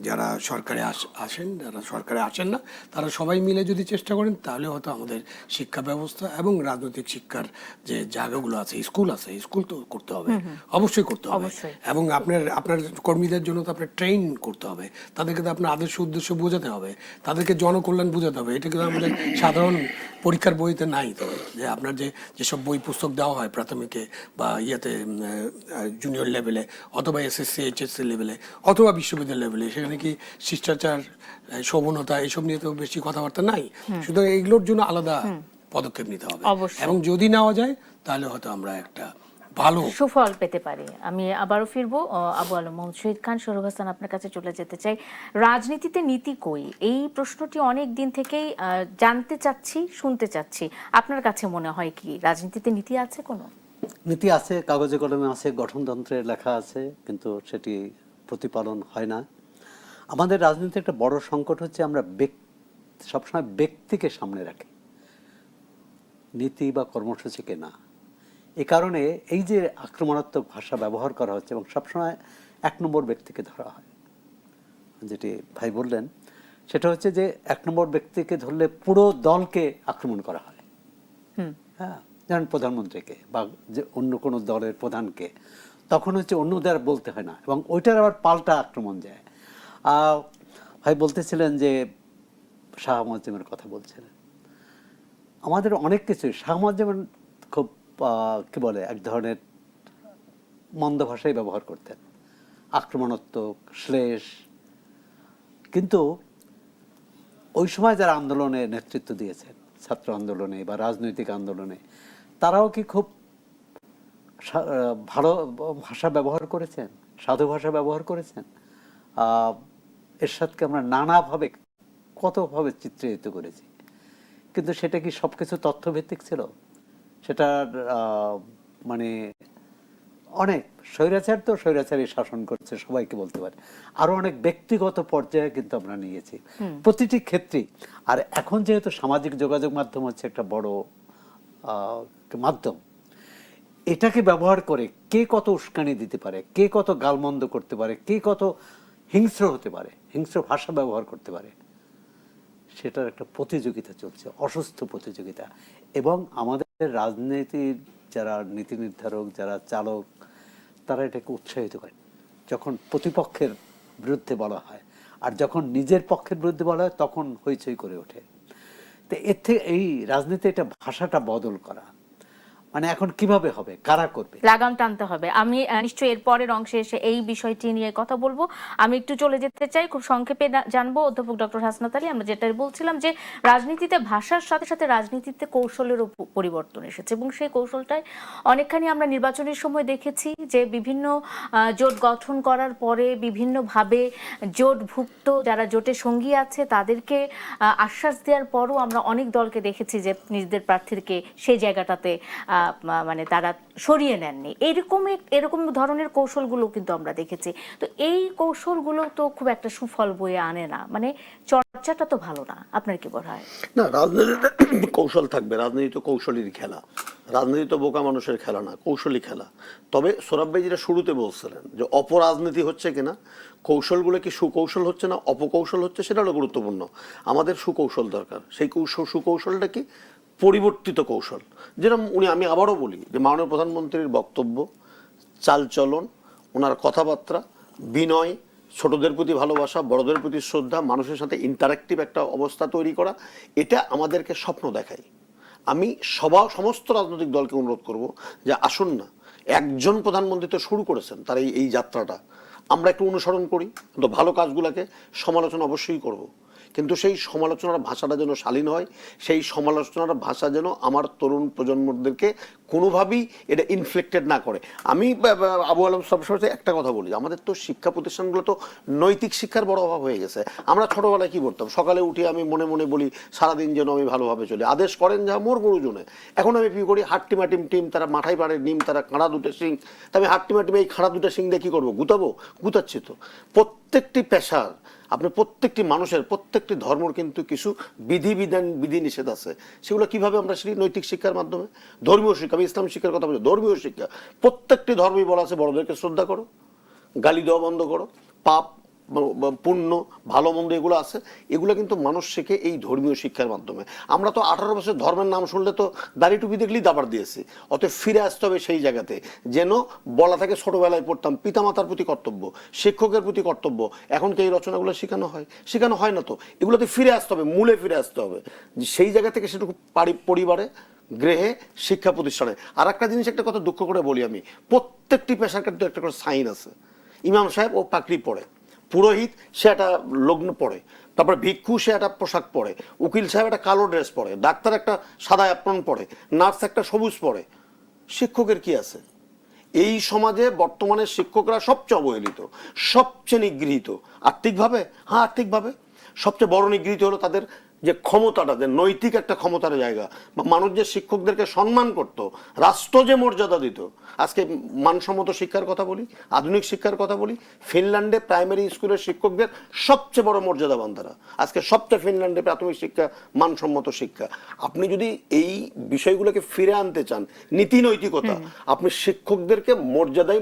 Speaker 2: যারা সরকারে আসেন, যারা সরকারে আসেন না, তারা সবাই মিলে যদি চেষ্টা করেন, তাহলে হয়তো আমাদের শিক্ষা ব্যবস্থা এবং রাজনৈতিক শিক্ষার যে জায়গাগুলো আছে, স্কুল আছে, স্কুল তো করতে হবে, অবশ্যই করতে হবে। এবং আপনার কর্মীদের জন্য তো আপনার ট্রেন করতে হবে, তাদেরকে তো আপনার আদর্শ উদ্দেশ্য বোঝাতে হবে, তাদেরকে জনকল্যাণ বোঝাতে হবে। এটা কিন্তু আমাদের সাধারণ পরীক্ষার বইতে নাই। তো যে আপনার যেসব বই পুস্তক দেওয়া হয় প্রাথমিকে বা ইয়েতে, জুনিয়র লেভেলে, অথবা এসএসসি এইচএসসি লেভেলে, অথবা বিশ্ববিদ্যালয় লেভেলে, সেখানে কি শিষ্টাচার, শোভনতা, এসব নিয়ে তো বেশি কথাবার্তা নাই। সুতরাং এইগুলোর জন্য আলাদা পদক্ষেপ নিতে হবে, এবং যদি নেওয়া যায় তাহলে হয়তো আমরা একটা ভালো
Speaker 1: সুফল পেতে পারি। আমি আবারও ফিরবো আবু আলম মোহাম্মদ শহীদ খান। সৌরভ হাসান, আপনার কাছে চলে যেতে চাই। রাজনীতিতে নীতি কই, এই প্রশ্নটি অনেক দিন থেকেই জানতে চাচ্ছি, শুনতে চাচ্ছি। আপনার কাছে মনে হয় কি রাজনীতিতে নীতি আছে? কোনো
Speaker 3: নীতি আছে, কাগজে কলমে আছে, গঠনতন্ত্রে লেখা আছে, কিন্তু সেটি প্রতিপালন হয় না। আমাদের রাজনীতির একটা বড় সংকট হচ্ছে আমরা সবসময় ব্যক্তিকে সামনে রাখি, নীতি বা কর্মসূচিকে না। এ কারণে এই যে আক্রমণাত্মক ভাষা ব্যবহার করা হচ্ছে, এবং সবসময় 1 নম্বর ব্যক্তিকে ধরা হয়, যেটি ভাই বললেন, সেটা হচ্ছে যে 1 নম্বর ব্যক্তিকে ধরলে পুরো দলকে আক্রমণ করা হয়। হ্যাঁ, যেমন প্রধানমন্ত্রীকে বা যে অন্য কোনো দলের প্রধানকে, তখন হচ্ছে অন্যদের বলতে হয় না, এবং ওইটার আবার পাল্টা আক্রমণ যায়। ভাই বলতেছিলেন যে শাহ মুয়াজ্জেমের কথা বলছিলেন, আমাদের অনেক কিছু, শাহ মুয়াজ্জেম খুব কি বলে, এক ধরনের মন্দ ভাষাই ব্যবহার করতেন, আক্রমণাত্মক, শ্লেষ। কিন্তু ওই সময় যারা আন্দোলনে নেতৃত্ব দিয়েছেন, ছাত্র আন্দোলনে বা রাজনৈতিক আন্দোলনে, তারাও কি খুব ভালো ভাষা ব্যবহার করেছেন, সাধু ভাষা ব্যবহার করেছেন? এরশাদকে আমরা নানাভাবে কতভাবে চিত্রায়িত করেছি, কিন্তু সেটা কি সবকিছু তথ্যভিত্তিক ছিল? সেটার মানে অনেক স্বৈরাচার তো স্বৈরাচারী শাসন করছে, সবাইকে বলতে পারে। আরো অনেক ব্যক্তিগত পর্যায়ে কিন্তু আমরা নিয়েছি প্রতিটি ক্ষেত্রেই। আর এখন যেহেতু সামাজিক যোগাযোগ মাধ্যম হচ্ছে একটা বড় মাধ্যম, এটাকে ব্যবহার করে কে কত উস্কানি দিতে পারে, কে কত গালমন্দ করতে পারে, কে কত হিংস্র হতে পারে, হিংস্র ভাষা ব্যবহার করতে পারে, সেটার একটা প্রতিযোগিতা চলছে, অসুস্থ প্রতিযোগিতা। এবং আমাদের রাজনীতির যারা নীতি নির্ধারক, যারা চালক, তারা এটাকে উৎসাহিত করে যখন প্রতিপক্ষের বিরুদ্ধে বলা হয়, আর যখন নিজের পক্ষের বিরুদ্ধে বলা হয় তখন হইচই করে ওঠে। তো এর থেকে এই রাজনীতি এটা ভাষাটা বদল করা, মানে এখন কিভাবে হবে, কারা করবে,
Speaker 1: লাগাম টানতে হবে। আমি নিশ্চয়ই এর পরের অংশে এসে এই বিষয়টি নিয়ে কথা বলবো। আমি একটু চলে যেতে চাই, খুব সংক্ষেপে জানবো অধ্যাপক ডক্টর হাসনাত আলী, আমরা যেটা বলছিলাম যে রাজনীতিতে ভাষার সাথে সাথে রাজনীতিতে কৌশলেরও পরিবর্তন এসেছে, এবং সেই কৌশলটাই অনেকখানি আমরা নির্বাচনের সময় দেখেছি যে বিভিন্ন জোট গঠন করার পরে বিভিন্নভাবে জোটভুক্ত যারা জোটে সঙ্গী আছে তাদেরকে আশ্বাস দেওয়ার পরও আমরা অনেক দলকে দেখেছি যে নিজেদের প্রার্থীকে সেই জায়গাটাতে মানে তারা সরিয়ে নেননি। এরকম ধরনের কৌশলগুলো কিন্তু আমরা দেখেছি। তো এই কৌশলগুলো তো খুব একটা সুফল বয়ে আনে না, মানে চর্চাটা তো ভালো না। আপনার কি মনে হয়?
Speaker 4: না, রাজনীতিতে কৌশল থাকবে, রাজনীতি তো কৌশলীর খেলা, রাজনীতি তো বোকা মানুষের খেলা না, কৌশলী খেলা। তবে সোহরাব ভাই যেটা শুরুতে বলছিলেন যে অপরাজনীতি হচ্ছে কিনা, কৌশলগুলো কি সুকৌশল হচ্ছে না অপকৌশল হচ্ছে, সেটা হলো গুরুত্বপূর্ণ। আমাদের সুকৌশল দরকার। সেই সুকৌশলটা কি? পরিবর্তিত কৌশল। যেরকম আমি আবারও বলি যে মাননীয় প্রধানমন্ত্রীর বক্তব্য, চালচলন, ওনার কথাবার্তা, বিনয়, ছোটদের প্রতি ভালোবাসা, বড়দের প্রতি শ্রদ্ধা, মানুষের সাথে ইন্টারেক্টিভ একটা অবস্থা তৈরি করা, এটা আমাদেরকে স্বপ্ন দেখায়। আমি সমস্ত রাজনৈতিক দলকে অনুরোধ করব যে আসুন না, একজন প্রধানমন্ত্রী তো শুরু করেছেন তার এই যাত্রাটা, আমরা একটু অনুসরণ করি। তো ভালো কাজগুলোকে সমালোচনা অবশ্যই করব, কিন্তু সেই সমালোচনার ভাষাটা যেন শালীন হয়, সেই সমালোচনার ভাষা যেন আমার তরুণ প্রজন্মদেরকে কোনোভাবেই এটা ইনফ্লেক্টেড না করে। আমি আবু আলম সবসময় একটা কথা বলি, আমাদের তো শিক্ষা প্রতিষ্ঠানগুলো তো নৈতিক শিক্ষার বড় অভাব হয়ে গেছে। আমরা ছোটবেলায় কি করতাম, সকালে উঠে আমি মনে মনে বলি সারাদিন যেন আমি ভালোভাবে চলি, আদেশ করেন যা মোর গুরুজনে। এখন আমি কি করি, হাট্টিমাটিম টিম, তারা মাথায় পাড়ে নিম, তারা কাঁড়া দুটো সিং, তা আমি হাট্টিমাটিম এই খাড়া দুটো সিং দিয়ে কি করবো, গুতাচ্ছি তো। প্রত্যেকটি পেশার, আপনি প্রত্যেকটি মানুষের, প্রত্যেকটি ধর্মর কিন্তু কিছু বিধি নিষেধ আছে। সেগুলো কিভাবে আমরা শিখি? নৈতিক শিক্ষার মাধ্যমে। ধর্মীয় শিক্ষা, আমি ইসলাম শিক্ষার কথা বলি, ধর্মীয় শিক্ষা। প্রত্যেকটি ধর্মই বলা আছে বড়দেরকে শ্রদ্ধা করো, গালি দেওয়া বন্ধ করো, পাপ পুণ্য ভালো মন্দ এগুলো আছে, এগুলো কিন্তু মানুষ শেখে এই ধর্মীয় শিক্ষার মাধ্যমে। আমরা তো 18 বছর ধর্মের নাম শুনলে তো দাড়ি টুপি দেখলেই দাবার দিয়েছি। অতএব ফিরে আসতে হবে সেই জায়গাতে, যেন বলা থাকে ছোটবেলায় পড়তাম পিতামাতার প্রতি কর্তব্য, শিক্ষকের প্রতি কর্তব্য। এখন কি এই রচনাগুলো শেখানো হয় না তো? এগুলোতে ফিরে আসতে হবে, মূলে ফিরে আসতে হবে। সেই জায়গা থেকে সেটুকু পরিবারে, গৃহে, শিক্ষা প্রতিষ্ঠানে। আর একটা জিনিস, একটা কথা দুঃখ করে বলি আমি, প্রত্যেকটি পেশার কিন্তু একটা করে সাইন আছে। ইমাম সাহেব ও পাগড়ি পরে, পুরোহিত সে একটা লগ্ন পরে, তারপরে ভিক্ষু সে একটা পোশাক পরে, উকিল সাহেব একটা কালো ড্রেস পরে, ডাক্তার একটা সাদা অ্যাপ্রন পরে, নার্স একটা সবুজ পরে। শিক্ষকের কি আছে? এই সমাজে বর্তমানে শিক্ষকরা সবচেয়ে অবহেলিত, সবচেয়ে নিগৃহীত। আর্থিকভাবে, হ্যাঁ আর্থিকভাবে সবচেয়ে বড় নিগৃহীত হলো তাদের যে ক্ষমতাটা, যে নৈতিক একটা ক্ষমতার জায়গা, বা মানুষ যে শিক্ষকদেরকে সম্মান করত, রাষ্ট্র যে মর্যাদা দিত। আজকে মানসম্মত শিক্ষার কথা বলি, আধুনিক শিক্ষার কথা বলি, ফিনল্যান্ডে প্রাইমারি স্কুলের শিক্ষকদের সবচেয়ে বড় মর্যাদাবান তারা। আজকে সবচেয়ে ফিনল্যান্ডে প্রাথমিক শিক্ষা মানসম্মত শিক্ষা। আপনি যদি এই বিষয়গুলোকে ফিরে আনতে চান, নীতি নৈতিকতা, আপনি শিক্ষকদেরকে মর্যাদা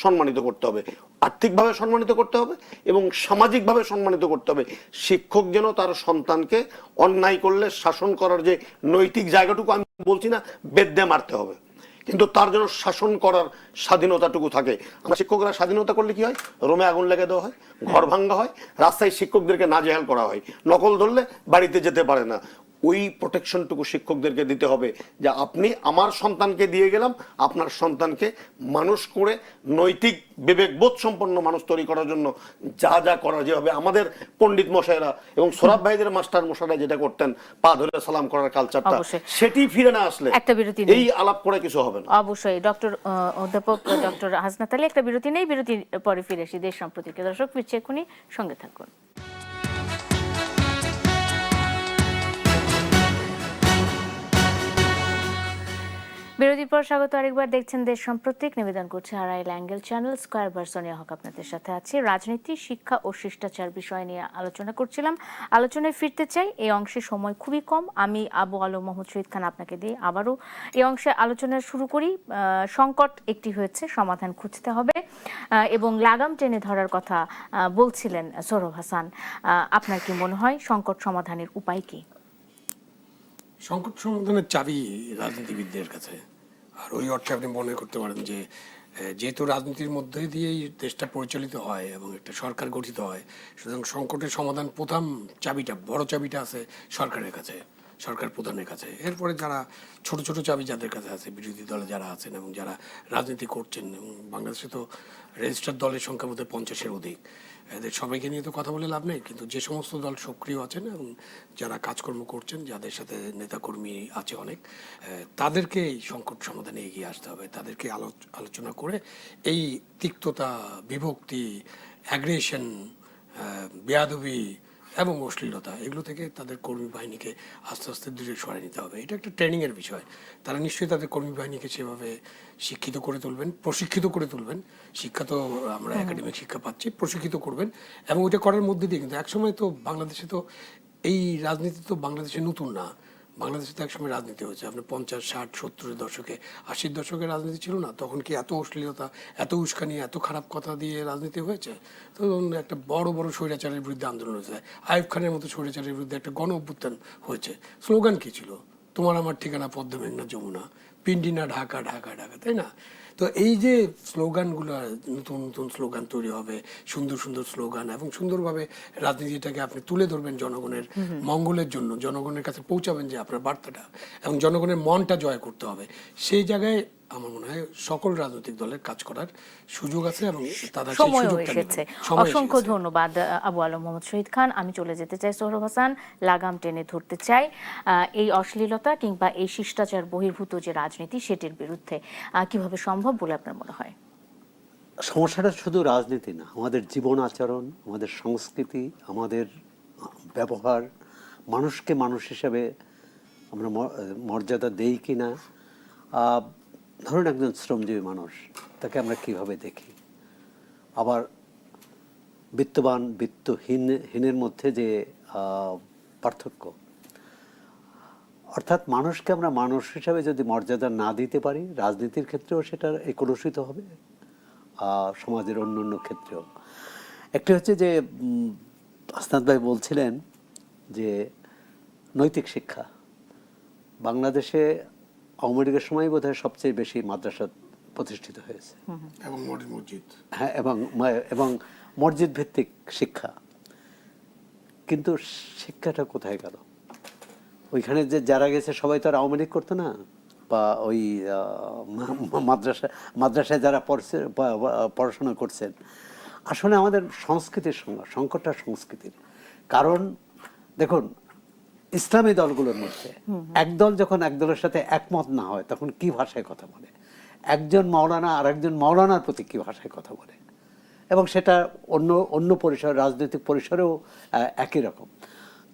Speaker 4: সম্মানিত করতে হবে, আর্থিকভাবে সম্মানিত করতে হবে এবং সামাজিকভাবে সম্মানিত করতে হবে। শিক্ষক যেন তার সন্তানকে অন্যায় করলে শাসন করার যে নৈতিক জায়গাটুকু, আমি বলছি না বেদ্যে মারতে হবে, কিন্তু তার জন্য শাসন করার স্বাধীনতাটুকু থাকে। আমরা শিক্ষকরা স্বাধীনতা করলে কি হয়? রোমে আগুন লেগে দেওয়া হয়, ঘর ভাঙ্গা হয়, রাস্তায় শিক্ষকদেরকে নাজেহাল করা হয়, নকল ধরলে বাড়িতে যেতে পারে না। ওই প্রোটেকশনটুকু শিক্ষকদেরকে দিতে হবে, যে আপনি আমার সন্তানকে দিয়ে গেলাম, আপনার সন্তানকে মানুষ করে নৈতিক বিবেকবোধ সম্পন্ন মানুষ তৈরি করার জন্য যা যা করা, যেভাবে আমাদের পণ্ডিত মশাইরা এবং সোহরাব ভাইদের মাস্টার মশাইরা যেটা করতেন, পা ধরে সালাম করার কালচারটা, সেটি ফিরে না আসলে এই আলাপ করে কিছু হবে না।
Speaker 1: অবশ্যই। অধ্যাপক ডক্টর হাসনাত আলী, একটা বিরতি নেই, বিরতির পরে ফিরে আসি দেশ সম্প্রতিকে। দর্শক ফিরছে এক্ষুনি, সঙ্গে থাকুন। বিরতির পর স্বাগত আরেকবার, দেখছেন দেশ সাম্প্রতিক, নিবেদন করছে আড়াইল অ্যাঙ্গেল চ্যানেল, স্কয়ার ভার্সনিয়া হক আপনাদের সাথে আছি। রাজনীতি, শিক্ষা ও শিষ্টাচার বিষয় নিয়ে আলোচনা করছিলাম। আলোচনায় ফিরতে চাই, এই অংশে সময় খুবই কম। আমি আবু আলম মোহাম্মদ শহীদ খান আপনাকে দিয়ে আবারও এই অংশে আলোচনা শুরু করি। সংকট একটি হয়েছে, সমাধান খুঁজতে হবে এবং লাগাম টেনে ধরার কথা বলছিলেন সৌরভ হাসান। আপনার কি মনে হয় সংকট সমাধানের উপায় কি?
Speaker 2: সংকট সমাধানের চাবি রাজনীতিবিদদের কাছে। আর ওই অর্থে আপনি মনে করতে পারেন যে যেহেতু রাজনীতির মধ্যে দিয়েই দেশটা পরিচালিত হয় এবং একটা সরকার গঠিত হয়, সুতরাং সংকটের সমাধান প্রথম চাবিটা, বড় চাবিটা আছে সরকারের কাছে, সরকার প্রধানের কাছে। এরপরে যারা ছোট ছোট চাবি যাদের কাছে আছে, বিরোধী দলে যারা আছেন এবং যারা রাজনীতি করছেন, এবং বাংলাদেশে তো রেজিস্টার্ড দলের সংখ্যা বোধহয় 50-এর অধিক। এদের সবাইকে নিয়ে তো কথা বলে লাভ নেই, কিন্তু যে সমস্ত দল সক্রিয় আছেন এবং যারা কাজকর্ম করছেন, যাদের সাথে নেতাকর্মী আছে অনেক, তাদেরকে এই সংকট সমাধানে এগিয়ে আসতে হবে। তাদেরকে আলোচনা করে এই তিক্ততা, বিভক্তি, অ্যাগ্রেশন, বেয়াদবি এবং অশ্লীলতা, এগুলো থেকে তাদের কর্মী বাহিনীকে আস্তে আস্তে দূরে সরাই নিতে হবে। এটা একটা ট্রেনিংয়ের বিষয়। তারা নিশ্চয়ই তাদের কর্মী বাহিনীকে সেভাবে শিক্ষিত করে তুলবেন, প্রশিক্ষিত করে তুলবেন। শিক্ষা তো আমরা একাডেমিক শিক্ষা পাচ্ছি, প্রশিক্ষিত করবেন এবং ওইটা করার মধ্যে দিয়ে। কিন্তু একসময় তো বাংলাদেশে তো এই রাজনীতি তো বাংলাদেশে নতুন না। বাংলাদেশে তো একসময় রাজনীতি হয়েছে। আপনি 50, 60, 70-এর দশকে, 80-র দশকে রাজনীতি ছিল না? তখন কি এত অশ্লীলতা, এত উস্কানি, এত খারাপ কথা দিয়ে রাজনীতি হয়েছে? তো একটা বড় বড় স্বৈরাচারের বিরুদ্ধে আন্দোলন হয়েছে। আইয়ুব খানের মতো স্বৈরাচারের বিরুদ্ধে একটা গণ অভ্যুত্থান হয়েছে। স্লোগান কি ছিল? তোমার আমার ঠিকানা পদ্ম মেঘনা যমুনা, পিন্ডি না ঢাকা, ঢাকা ঢাকা, তাই না? তো এই যে স্লোগানগুলো, নতুন নতুন স্লোগান তৈরি হবে, সুন্দর সুন্দর স্লোগান, এবং সুন্দরভাবে রাজনীতিটাকে আপনি তুলে ধরবেন জনগণের মঙ্গলের জন্য, জনগণের কাছে পৌঁছাবেন যে আপনার বার্তাটা, এবং জনগণের মনটা জয় করতে হবে। সেই জায়গায় আমার মনে হয় সকল রাজনৈতিক দলের কাজ করার সুযোগ আছে এবং তারা সেই
Speaker 1: সময়
Speaker 2: সুযোগটা
Speaker 1: এসেছে।
Speaker 2: নেবেন। সময়
Speaker 1: অসংখ্য
Speaker 2: এসেছে।
Speaker 1: ধন্যবাদ আবু আলম মোহাম্মদ শহীদ খান। আমি চলে যেতে চাই সৌরভ হাসান, লাগাম টেনে ধরতে চাই এই অশ্লীলতা কিংবা এই শিষ্টাচার বহির্ভূত যে রাজনীতি, সেটির বিরুদ্ধে কিভাবে সম্ভব বলে আপনার মনে হয়?
Speaker 3: সমস্যাটা শুধু রাজনীতি না, আমাদের জীবন আচরণ, আমাদের সংস্কৃতি, আমাদের ব্যবহার, মানুষকে মানুষ হিসেবে আমরা মর্যাদা দেই কি না। ধরুন একজন শ্রমজীবী মানুষ, তাকে আমরা কিভাবে দেখি। আবার বিত্তবান বিত্তহীনের মধ্যে যে পার্থক্য, অর্থাৎ মানুষকে আমরা মানুষ হিসাবে যদি মর্যাদা না দিতে পারি, রাজনীতির ক্ষেত্রেও সেটা কলুষিত হবে, সমাজের অন্য অন্য ক্ষেত্রেও। একটি হচ্ছে যে হাসনাত ভাই বলছিলেন যে নৈতিক শিক্ষা। বাংলাদেশে আওয়ামী লীগের সময় বোধহয় সবচেয়ে বেশি মাদ্রাসা প্রতিষ্ঠিত হয়েছে,
Speaker 2: এবং মসজিদ,
Speaker 3: হ্যাঁ, এবং মসজিদ ভিত্তিক শিক্ষা। কিন্তু শিক্ষাটা কোথায় গেল? ওইখানে যে যারা গেছে সবাই তো আর আওয়ামী লীগ করতো না, বা ওই মাদ্রাসায় যারা পড়াশোনা করছেন। আসলে আমাদের সংস্কৃতির সংকটটা সংস্কৃতির। কারণ দেখুন, ইসলামী দলগুলোর মধ্যে একদল যখন এক দলের সাথে একমত না হয়, তখন কি ভাষায় কথা বলে? একজন মাওলানা আর একজন মাওলানার প্রতি কি ভাষায় কথা বলে? এবং সেটা অন্য অন্য পরিসর, রাজনৈতিক পরিসরেও একই রকম।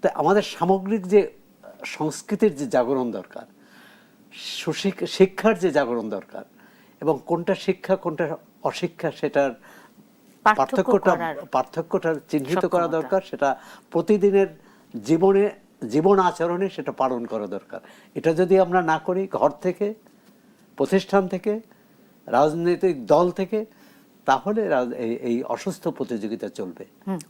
Speaker 3: তো আমাদের সামগ্রিক যে সংস্কৃতির যে জাগরণ দরকার, শিক্ষার যে জাগরণ দরকার, এবং কোনটা শিক্ষা কোনটা অশিক্ষা, সেটার পার্থক্যটা চিহ্নিত করা দরকার। সেটা প্রতিদিনের জীবন আচরণে সেটা পালন করা দরকার। এটা যদি আমরা না করি, ঘর থেকে, প্রতিষ্ঠান থেকে, রাজনৈতিক দল থেকে, তাহলে এই অসুস্থ প্রতিযোগিতা চলবে।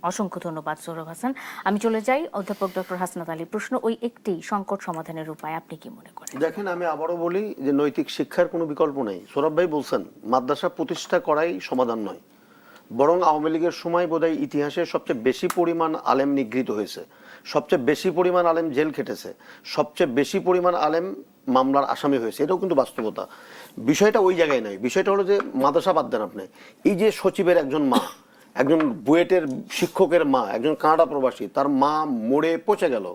Speaker 1: অসংখ্য ধন্যবাদ সৌরভ হাসান। আমি চলে যাই অধ্যাপক ডক্টর হাসনাত আলী। প্রশ্ন ওই একটি, সংকট সমাধানের উপায় আপনি কি মনে করেন?
Speaker 4: দেখেন, আমি আবারও বলি যে নৈতিক শিক্ষার কোনো বিকল্প নেই। সৌরভ ভাই বলছেন মাদ্রাসা প্রতিষ্ঠা করাই সমাধান নয়, বরং আওয়ামী লীগের সময় বোধহয় ইতিহাসে সবচেয়ে বেশি পরিমাণ আলেম নিগৃহীত হয়েছে, সবচেয়ে বেশি পরিমাণ আলেম জেল খেটেছে, সবচেয়ে বেশি পরিমাণ আলেম মামলার আসামি হয়েছে। এটাও কিন্তু বাস্তবতা। বিষয়টা ওই জায়গায় নয়। বিষয়টা হলো যে মাদ্রাসা বাদ দেন আপনি, এই যে সচিবের একজন মা, একজন বুয়েটের শিক্ষকের মা, একজন কানাডা প্রবাসী, তার মা মরে পচে গেল,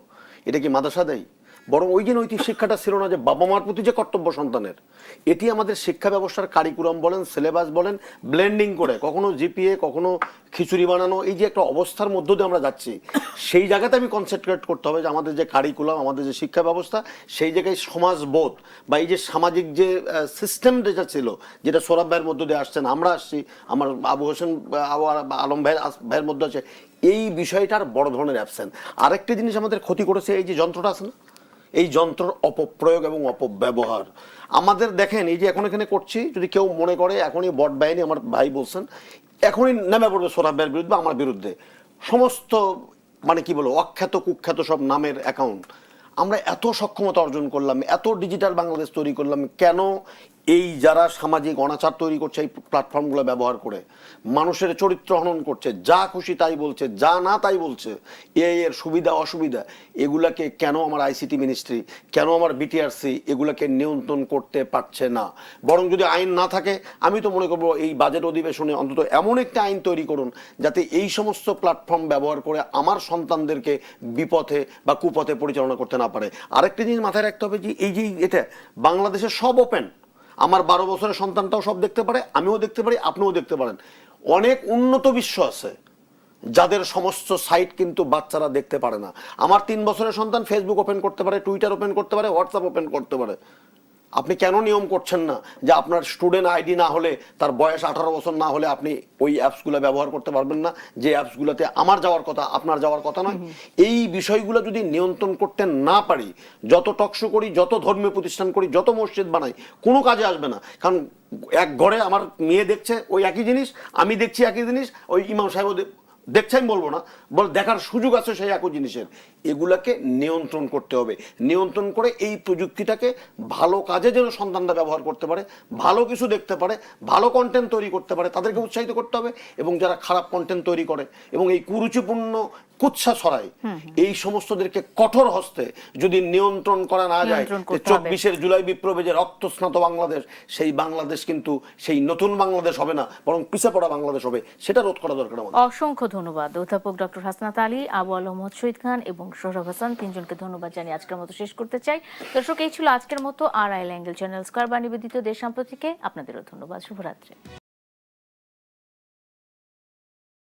Speaker 4: এটা কি মাদ্রাসা দেয়? বরং ওই যে নৈতিক শিক্ষাটা ছিল না, যে বাবা মার প্রতি যে কর্তব্য সন্তানের, এটি আমাদের শিক্ষা ব্যবস্থার কারিকুলাম বলেন, সিলেবাস বলেন, ব্লেন্ডিং করে কখনো জিপিএ, কখনো খিচুড়ি বানানো, এই যে একটা অবস্থার মধ্য দিয়ে আমরা যাচ্ছি, সেই জায়গাতে আমি কনসেন্ট্রেট করতে হবে যে আমাদের যে কারিকুলাম, আমাদের যে শিক্ষা ব্যবস্থা, সেই জায়গায় সমাজবোধ বা এই যে সামাজিক যে সিস্টেম যেটা ছিল, যেটা সোহরাব ভাইয়ের মধ্য দিয়ে আসছেন, আমরা আসছি, আমার আবু হোসেন আলম ভাইয়ের মধ্যে আছে, এই বিষয়টার বড় ধরনের অ্যাবসেন্ট। আরেকটি জিনিস আমাদের ক্ষতি করেছে, এই যে যন্ত্রটা আছে না, এই যন্ত্রের অপপ্রয়োগ এবং অপব্যবহার। আমাদের দেখেন, এই যে এখন এখানে করছি, যদি কেউ মনে করে এখনই বট বাহিনী, আমার ভাই বলছেন, এখনই নেমে পড়বে সোহরাব ভাইয়ের বিরুদ্ধে, আমার বিরুদ্ধে, সমস্ত মানে কি বলবো অখ্যাত কুখ্যাত সব নামের অ্যাকাউন্ট। আমরা এত সক্ষমতা অর্জন করলাম, এত ডিজিটাল বাংলাদেশ তৈরি করলাম, কেন এই যারা সামাজিক অনাচার তৈরি করছে এই প্ল্যাটফর্মগুলো ব্যবহার করে মানুষের চরিত্র হনন করছে, যা খুশি তাই বলছে, যা না তাই বলছে, এর সুবিধা অসুবিধা, এগুলাকে কেন আমার আইসিটি মিনিস্ট্রি, কেন আমার বিটিআরসি এগুলাকে নিয়ন্ত্রণ করতে পারছে না? বরং যদি আইন না থাকে, আমি তো মনে করবো এই বাজেট অধিবেশনে অন্তত এমন একটা আইন তৈরি করুন যাতে এই সমস্ত প্ল্যাটফর্ম ব্যবহার করে আমার সন্তানদেরকে বিপথে বা কুপথে পরিচালনা করতে না পারে। আরেকটি জিনিস মাথায় রাখতে হবে যে এই যে এটা বাংলাদেশে সব ওপেন, আমার 12 বছরের সন্তানটাও সব দেখতে পারে, আমিও দেখতে পারি, আপনিও দেখতে পারেন। অনেক উন্নত বিশ্ব আছে যাদের সমস্ত সাইট কিন্তু বাচ্চারা দেখতে পারে না। আমার 3 বছরের সন্তান ফেসবুক ওপেন করতে পারে, টুইটার ওপেন করতে পারে, হোয়াটসঅ্যাপ ওপেন করতে পারে। আপনি কেন নিয়ম করছেন না যে আপনার স্টুডেন্ট আইডি না হলে, তার বয়স 18 বছর না হলে আপনি ওই অ্যাপসগুলো ব্যবহার করতে পারবেন না, যে অ্যাপসগুলোতে আমার যাওয়ার কথা আপনার যাওয়ার কথা নয়? এই বিষয়গুলো যদি নিয়ন্ত্রণ করতে না পারি, যত টকশো করি, যত ধর্মীয় প্রতিষ্ঠান করি, যত মসজিদ বানাই, কোনো কাজে আসবে না। কারণ এক ঘরে আমার মেয়ে দেখছে ওই একই জিনিস, আমি দেখছি একই জিনিস, ওই ইমাম সাহেব দেখছে, আমি বলবো না, দেখার সুযোগ আছে সেই একই জিনিসের। এগুলাকে নিয়ন্ত্রণ করতে হবে। নিয়ন্ত্রণ করে এই প্রযুক্তিটাকে ভালো কাজে যেন সন্তানরা ব্যবহার করতে পারে, ভালো কিছু দেখতে পারে, ভালো কন্টেন্ট তৈরি করতে পারে, তাদেরকে উৎসাহিত করতে হবে। এবং যারা খারাপ কন্টেন্ট তৈরি করে এবং এই কুরুচিপূর্ণ কুৎসা ছড়ায়, এই সমস্তদেরকে কঠোর হস্তে যদি নিয়ন্ত্রণ করা না যায়, 24 জুলাই বিপ্লবে যে রক্তস্নাত বাংলাদেশ, সেই বাংলাদেশ কিন্তু সেই নতুন বাংলাদেশ হবে না, বরং পিছিয়ে পড়া বাংলাদেশ হবে। সেটা রোধ করা দরকার আমাদের।
Speaker 1: অসংখ্য ধন্যবাদ অধ্যাপক ডক্টর হাসনাত আলী, আবু আল মোহাম্মদ শহীদ খান এবং সোহরাব হাসান, তিনজনকে ধন্যবাদ জানিয়ে আজকের মতো শেষ করতে চাই। দর্শক, এই ছিল আজকের মতো RIL অ্যাঙ্গেল চ্যানেল স্কয়ার বা নিবেদিত দেশ সম্প্রতিকে। আপনাদেরও ধন্যবাদ। শুভরাত্রি।